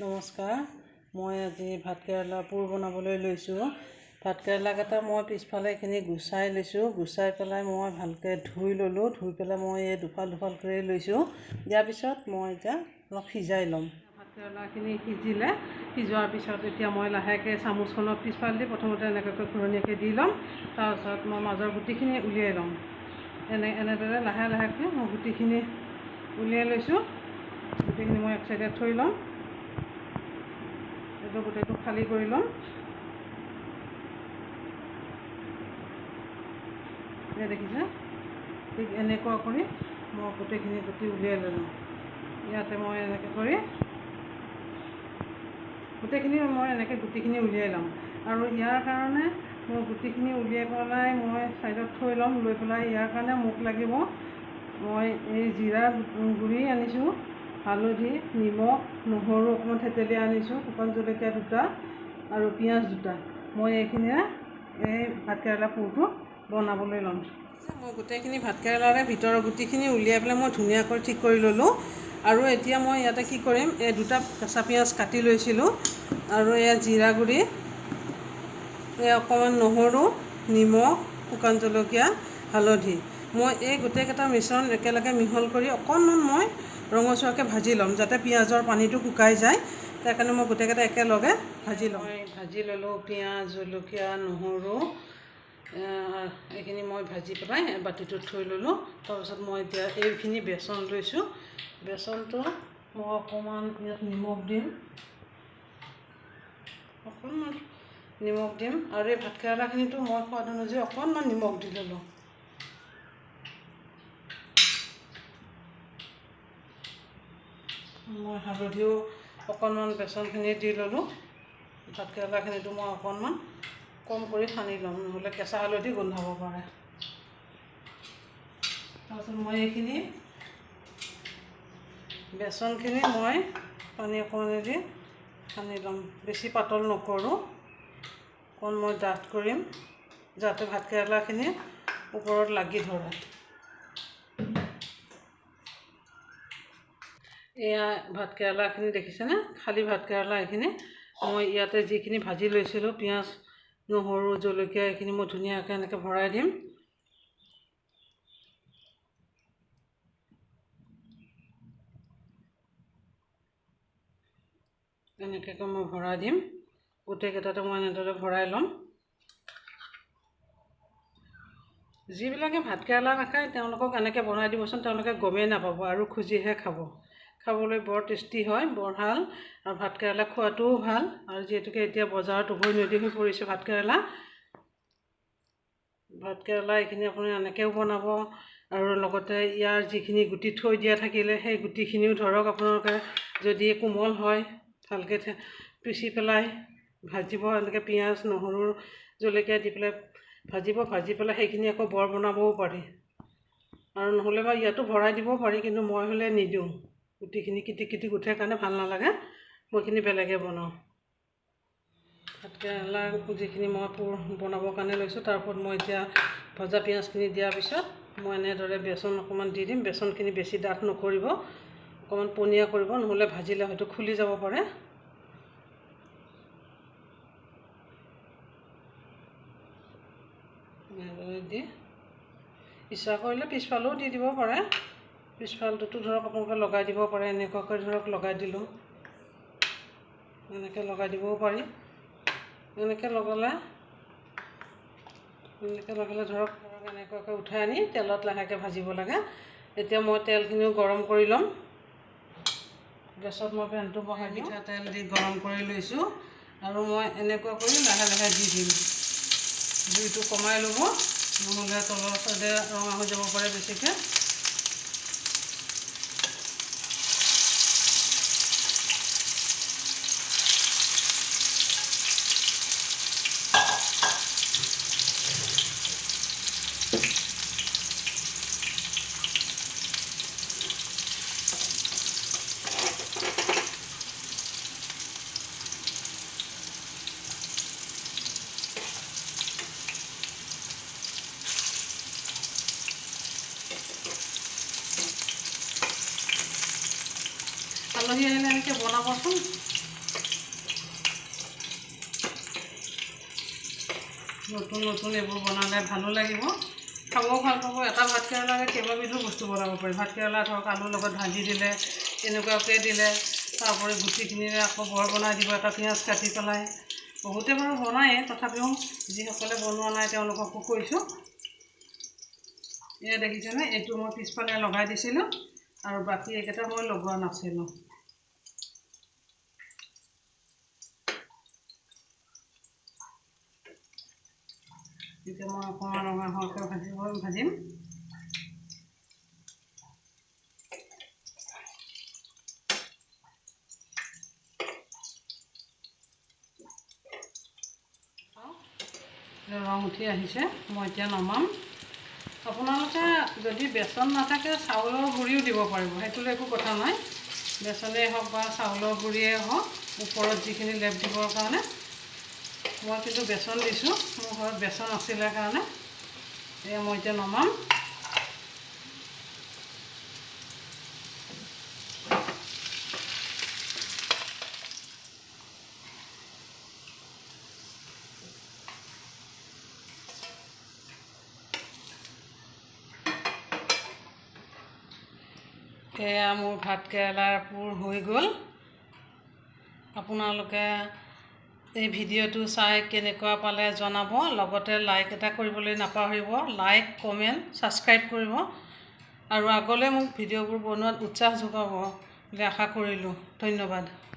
নমস্কাৰ। মই আজি ভাতকেৰেলা পুৰ বনাবলৈ লৈছোঁ। ভাতকেৰেলাকেইটা মই পিছফালে এইখিনি গুচাই লৈছোঁ। গুচাই পেলাই মই ভালকৈ ধুই ল'লোঁ। ধুই পেলাই মই এই দুফাল কৰি লৈছোঁ। দিয়াৰ পিছত মই এতিয়া অলপ সিজাই ল'ম। ভাতকেৰেলাখিনি সিজিলে, সিজোৱাৰ পিছত এতিয়া মই লাহেকৈ চামুচখনৰ পিছফাল দি প্ৰথমতে এনেকৈ ঘূৰণীয়াকৈ দি ল'ম। তাৰপিছত মই মাজৰ গুটিখিনি উলিয়াই ল'ম। এনেদৰে লাহেকৈ মই গুটিখিনি উলিয়াই লৈছোঁ। গুটিখিনি মই এক চাইডে থৈ ল'ম। এইটো গোটেইটো খালী কৰি ল'ম। দেখিছে, ঠিক এনেকুৱা কৰি মই গোটেইখিনি গুটি উলিয়াই ল'লোঁ। ইয়াতে মই এনেকৈ কৰি গুটিখিনি উলিয়াই ল'ম। আৰু ইয়াৰ কাৰণে মই গুটিখিনি উলিয়াই পেলাই মই ছাইডত থৈ ল'ম। লৈ পেলাই ইয়াৰ কাৰণে মোক লাগিব, মই এই জিৰা গুড়ি আনিছোঁ, হালধি, নিমখ, নহৰু অকণমান থেতেলি আনিছোঁ, শুকান জলকীয়া 2টা আৰু পিঁয়াজ 2টা। মই এইখিনিৰে এই ভাতকেৰেলা পুৰটো বনাবলৈ ল'ম। মই গোটেইখিনি ভাতকেৰেলাৰে ভিতৰৰ গুটিখিনি উলিয়াই পেলাই মই ধুনীয়াকৈ ঠিক কৰি ল'লোঁ। আৰু এতিয়া মই ইয়াতে কি কৰিম, এই 2টা কেঁচা পিঁয়াজ কাটি লৈছিলোঁ আৰু এয়া জিৰা গুড়ি, এই অকণমান নহৰু, নিমখ, শুকান জলকীয়া, হালধি, মই এই গোটেইকেইটা মিশ্ৰণ একেলগে মিহল কৰি অকণমান মই ৰঙচুৱাকৈ ভাজি ল'ম, যাতে পিঁয়াজৰ পানীটো শুকাই যায়। তাৰ কাৰণে মই গোটেইকেইটা একেলগে ভাজি ল'ম। মই ভাজি ল'লোঁ পিঁয়াজ, জলকীয়া, নহৰু, এইখিনি মই ভাজি পেলাই বাতিটোত থৈ ল'লোঁ। তাৰপিছত মই এতিয়া এইখিনি বেচন লৈছোঁ। বেচনটো মই অকণমান ইয়াত নিমখ দিম, আৰু এই ভাতকেৰেলাখিনিতো মই সোৱাদ অনুযায়ী অকণমান নিমখ দি ল'লোঁ। মই হালধিও অকণমান বেচনখিনি দি ল'লোঁ। ভাতকেৰেলাখিনিতো মই অকণমান কম কৰি সানি ল'ম, নহ'লে কেঁচা হালধি গোন্ধাব পাৰে। তাৰপিছত মই এইখিনি বেচনখিনি মই পানী অকণমানেদি সানি ল'ম। বেছি পাতল নকৰোঁ, অকণ মই ডাঠ কৰিম, যাতে ভাতকেৰেলাখিনি ওপৰত লাগি ধৰে। এয়া ভাতকেৰেলাখিনি দেখিছেনে, খালী ভাতকেৰেলা এইখিনি। মই ইয়াতে যিখিনি ভাজি লৈছিলোঁ, পিঁয়াজ, নহৰু, জলকীয়া, এইখিনি মই ধুনীয়াকৈ এনেকৈ ভৰাই দিম। এনেকৈ মই ভৰাই দিম। গোটেইকেইটাতে মই এনেদৰে ভৰাই ল'ম। যিবিলাকে ভাতকেৰেলা নাখায় তেওঁলোকক এনেকৈ বনাই দিবচোন, তেওঁলোকে গমেই নাপাব আৰু খুজিহে খাব। খাবলৈ বৰ টেষ্টি হয়, বৰ ভাল। আৰু ভাতকেৰেলা খোৱাটোও ভাল। আৰু যিহেতুকে এতিয়া বজাৰত উভৈনদী হৈ পৰিছে ভাতকেৰেলা এইখিনি আপুনি এনেকৈও বনাব। আৰু লগতে ইয়াৰ যিখিনি গুটি থৈ দিয়া থাকিলে, সেই গুটিখিনিও ধৰক আপোনালোকে যদি কোমল হয় ভালকৈ পিচি পেলাই ভাজিব। এনেকৈ পিঁয়াজ, নহৰু, জলকীয়া দি পেলাই ভাজিব। ভাজি পেলাই সেইখিনি আকৌ বৰ বনাবও পাৰি। আৰু নহ'লে বা ইয়াতো ভৰাই দিবও পাৰি, কিন্তু মই হ'লে নিদিওঁ। গুটিখিনি কিটিক উঠে কাৰণে ভাল নালাগে, মই এইখিনি বেলেগে বনাওঁ। ভাতকেৰেলাৰ যিখিনি মই পুৰ বনাবৰ কাৰণে লৈছোঁ, তাৰ ওপৰত মই এতিয়া ভজা পিঁয়াজখিনি দিয়াৰ পিছত মই এনেদৰে বেচন অকণমান দি দিম। বেচনখিনি বেছি ডাঠ নকৰিব, অকণমান পনীয়া কৰিব, নহ'লে ভাজিলে হয়তো খুলি যাব পাৰে। এনেদৰে দি ইচ্ছা কৰিলে পিছফালেও দি দিব পাৰে। পিছফালটোতো ধৰক আপোনালোকে লগাই দিব পাৰে। এনেকুৱাকৈ ধৰক লগাই দিলোঁ, এনেকৈ লগাই দিবও পাৰি। এনেকৈ লগালে ধৰক এনেকুৱাকৈ উঠাই আনি তেলত লাহেকৈ ভাজিব লাগে। এতিয়া মই তেলখিনিও গৰম কৰি ল'ম। গেছত মই পেনটো বহাই মিঠাতেল দি গৰম কৰি লৈছোঁ। আৰু মই এনেকুৱা কৰি লাহে দি দিম। জুইটো কমাই ল'ব, নহ'লে তলৰ চাইডে ৰঙা হৈ যাব পাৰে বেছিকৈ। আলহী আহিলে এনেকৈ বনাবচোন, নতুন নতুন এইবোৰ বনালে ভালো লাগিব, খাবও ভাল পাব। এটা ভাতকেৰেলাৰে কেইবাবিধো বস্তু বনাব পাৰি। ভাতকেৰেলা ধৰক আলুৰ লগত ভাজি দিলে, এনেকুৱাকৈ দিলে, তাৰোপৰি গুটিখিনিৰে আকৌ বৰ বনাই দিব, এটা পিঁয়াজ কাটি পেলাই। বহুতে বাৰু বনায়েই, তথাপিও যিসকলে বনোৱা নাই তেওঁলোককো কৈছোঁ। এয়া দেখিছেনে, এইটো মই পিছফালে লগাই দিছিলোঁ আৰু বাকী এইকেইটা মই লগোৱা নাছিলোঁ। এতিয়া মই অকণমান ৰঙা হোৱাকৈ ভাজিম। ৰং উঠি আহিছে, মই এতিয়া নমাম। আপোনালোকে যদি বেচন নাথাকে চাউলৰ গুড়িও দিব পাৰিব, সেইটোলৈ একো কথা নাই। বেচনেই হওক বা চাউলৰ গুড়িয়েই হওক, ওপৰত যিখিনি লেপ দিবৰ কাৰণে। মই কিন্তু বেচন দিছোঁ, মোৰ ঘৰত বেচন আছিলে কাৰণে। এয়া মই এতিয়া নমাম। এয়া মোৰ ভাতকেৰেলাৰ পুৰ হৈ গ'ল। আপোনালোকে এই ভিডিঅ'টো চাই কেনেকুৱা পালে জনাব, লগতে লাইক এটা কৰিবলৈ নাপাহৰিব। লাইক, কমেণ্ট, ছাবস্ক্ৰাইব কৰিব আৰু আগলৈ মোক ভিডিঅ'বোৰ বনোৱাত উৎসাহ যোগাব বুলি আশা কৰিলোঁ। ধন্যবাদ।